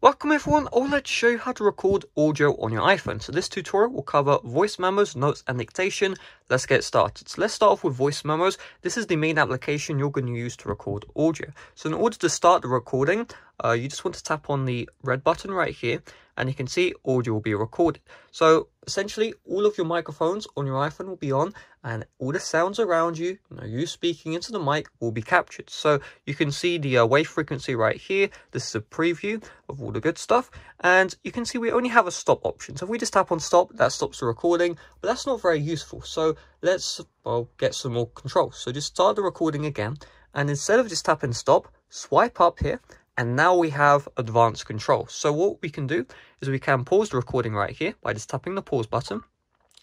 Welcome everyone, I would like to show you how to record audio on your iPhone. So this tutorial will cover voice memos, notes and dictation. Let's get started. So let's start off with voice memos. This is the main application you're going to use to record audio. So in order to start the recording, you just want to tap on the red button right here and you can see audio will be recorded. So essentially all of your microphones on your iPhone will be on and all the sounds around you, you speaking into the mic, will be captured. So you can see the wave frequency right here. This is a preview of all the good stuff, and you can see we only have a stop option. So if we just tap on stop, that stops the recording, but that's not very useful. So let's get some more control. So just start the recording again, and instead of just tapping stop, swipe up here, and now we have advanced control. So what we can do is we can pause the recording right here by just tapping the pause button.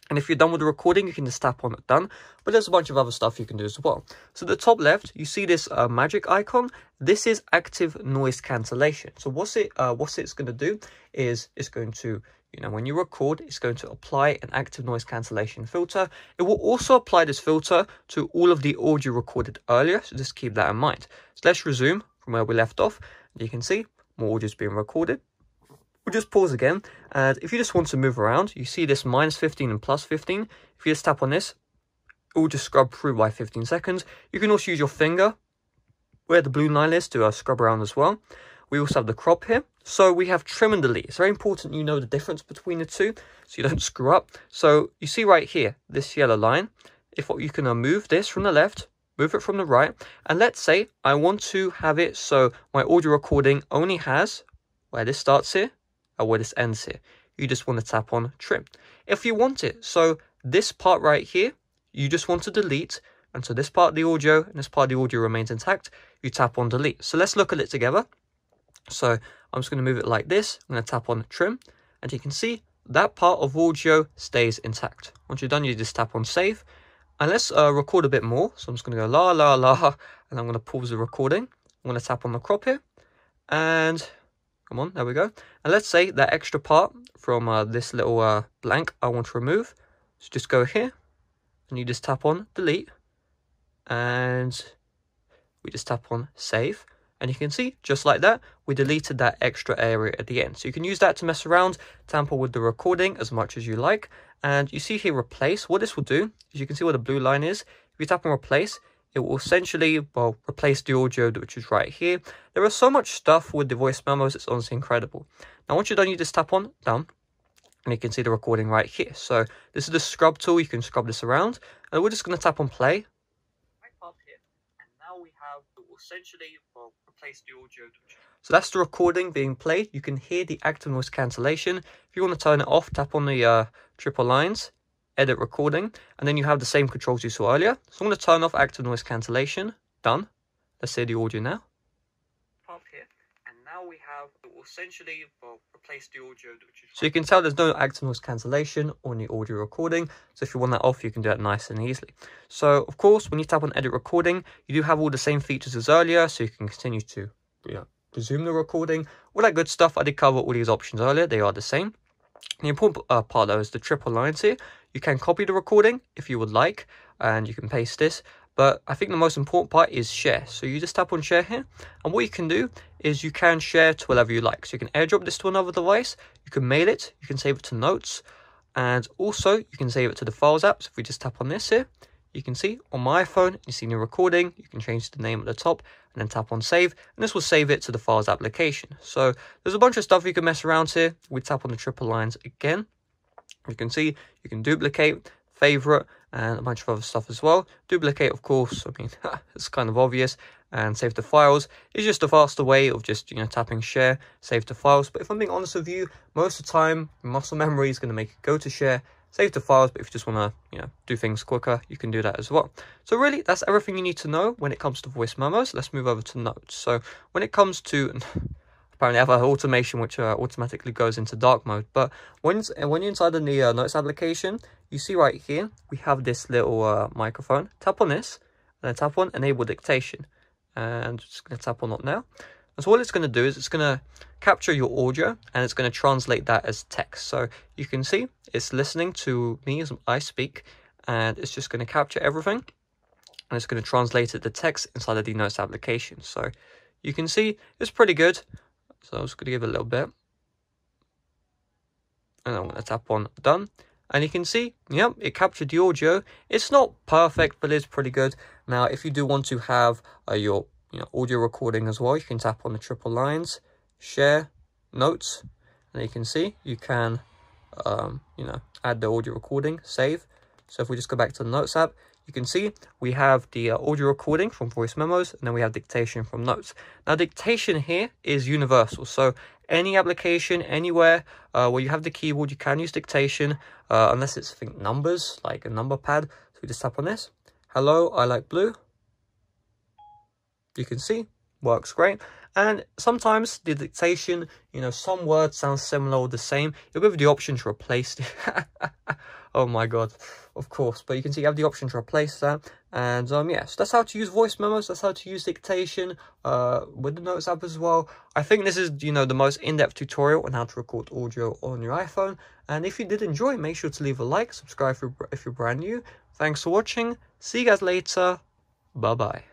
And if you're done with the recording, you can just tap on done. But there's a bunch of other stuff you can do as well. So at the top left, you see this magic icon. This is active noise cancellation. So what it's going to do is it's going to, when you record, it's going to apply an active noise cancellation filter. It will also apply this filter to all of the audio recorded earlier. So just keep that in mind. So let's resume from where we left off. You can see more audio is being recorded. We'll just pause again, and if you just want to move around, you see this -15 and +15. If you just tap on this, it will just scrub through by 15 seconds. You can also use your finger where the blue line is to scrub around as well. We also have the crop here. So we have trim and delete. It's very important you know the difference between the two so you don't screw up. So you see right here, this yellow line. If you can move this from the left, move it from the right, and let's say I want to have it so my audio recording only has where this starts here, where this ends here. You just want to tap on trim. If you want it, so this part right here, you just want to delete, and so this part of the audio and this part of the audio remains intact, you tap on delete. So let's look at it together. So I'm just going to move it like this. I'm going to tap on trim, and you can see that part of audio stays intact. Once you're done, you just tap on save, and let's record a bit more. So I'm just going to go la la la, and I'm going to pause the recording. I'm going to tap on the crop here, and come on, there we go. And let's say that extra part from this little blank I want to remove. So just go here, and you just tap on delete, and we just tap on save. And you can see, just like that, we deleted that extra area at the end. So you can use that to mess around, tamper with the recording as much as you like. And you see here, replace. What this will do is you can see where the blue line is. If you tap on replace, it will essentially, replace the audio, which is right here. There is so much stuff with the voice memos, it's honestly incredible. Now, once you're done, you just tap on done, and you can see the recording right here. So this is the scrub tool. You can scrub this around, and we're just going to tap on play. Right up here, and now we have, it will essentially, replace the audio. So that's the recording being played. You can hear the active noise cancellation. If you want to turn it off, tap on the triple lines, edit recording, and then you have the same controls you saw earlier. So I'm going to turn off active noise cancellation. Done. Let's hear the audio now. Up here, and now we have, it will essentially replace the audio. So you can tell there's no active noise cancellation on the audio recording. So if you want that off, you can do that nice and easily. So of course, when you tap on edit recording, you do have all the same features as earlier. So you can continue to resume the recording, all that good stuff. I did cover all these options earlier. They are the same. The important part though is the triple lines here. You can copy the recording if you would like, and you can paste this. But I think the most important part is share. So you just tap on share here, and what you can do is you can share to wherever you like. So you can airdrop this to another device, you can mail it, you can save it to notes, and also you can save it to the Files app. So if we just tap on this here, you can see on my iPhone, you see new recording, you can change the name at the top and then tap on save, and this will save it to the Files application. So there's a bunch of stuff you can mess around here. We tap on the triple lines again. You can see you can duplicate, favorite, and a bunch of other stuff as well. Duplicate, of course, I mean, it's kind of obvious, and save to files is just a faster way of just, tapping share, save to files. But if I'm being honest with you, most of the time, muscle memory is going to make it go to share, save to files. But if you just want to, do things quicker, you can do that as well. So really, that's everything you need to know when it comes to voice memos. Let's move over to notes. So when it comes to, apparently I have an automation which automatically goes into dark mode. But when you're inside the notes application, you see right here, we have this little microphone. Tap on this, and then tap on enable dictation. And just going to tap on it now. And so what it's going to do is it's going to capture your audio, and it's going to translate that as text. So you can see it's listening to me as I speak, and it's just going to capture everything, and it's going to translate it to text inside of the notes application. So you can see it's pretty good. So I'm just going to give it a little bit. And I'm going to tap on done. And you can see, yep, it captured the audio. It's not perfect, but it's pretty good. Now, if you do want to have your audio recording as well, you can tap on the triple lines, share, notes, and you can see you can, add the audio recording, save. So if we just go back to the Notes app, you can see we have the audio recording from Voice Memos, and then we have Dictation from Notes. Now, Dictation here is universal. So any application, anywhere where you have the keyboard, you can use Dictation, unless it's, I think, numbers, like a number pad. So we just tap on this. Hello, I like blue. You can see, works great. And sometimes the Dictation, some words sound similar or the same. You'll give you the option to replace it. Oh my god, of course. But you can see you have the option to replace that. And yes, that's how to use Voice Memos. That's how to use Dictation with the Notes app as well. I think this is, the most in-depth tutorial on how to record audio on your iPhone. And if you did enjoy, make sure to leave a like, subscribe if you're brand new. Thanks for watching. See you guys later. Bye-bye.